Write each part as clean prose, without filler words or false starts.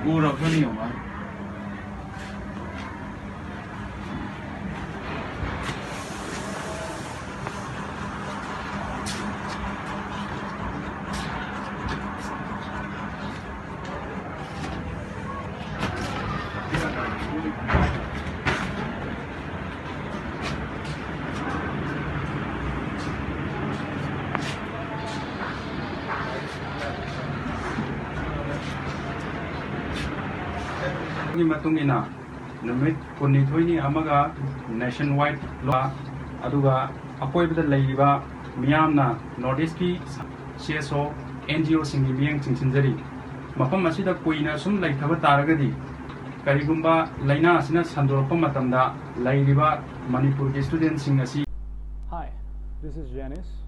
Urapani Oma. Matungina, Namit Punitoni Amaga, nationwide law, Aduga, appointed the Laiva, Miamna, Nordiski, CSO, NGO Singibian Chinsinjari, Mapamasida Queen, some like Tabataragadi, Karigumba, Laina Sinas Handoropa Matanda, Laiva, Manipur students in a sea. Hi, this is Janice.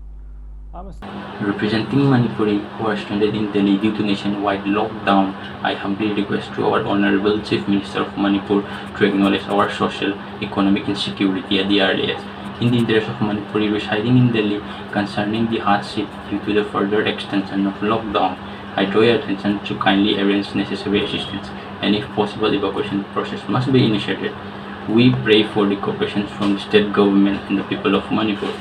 Representing Manipuri who are stranded in Delhi due to nationwide lockdown, I humbly request to our Honorable Chief Minister of Manipur to acknowledge our social, economic insecurity at the earliest. In the interest of Manipuri residing in Delhi concerning the hardship due to the further extension of lockdown, I draw your attention to kindly arrange necessary assistance and if possible evacuation process must be initiated. We pray for the cooperation from the state government and the people of Manipur.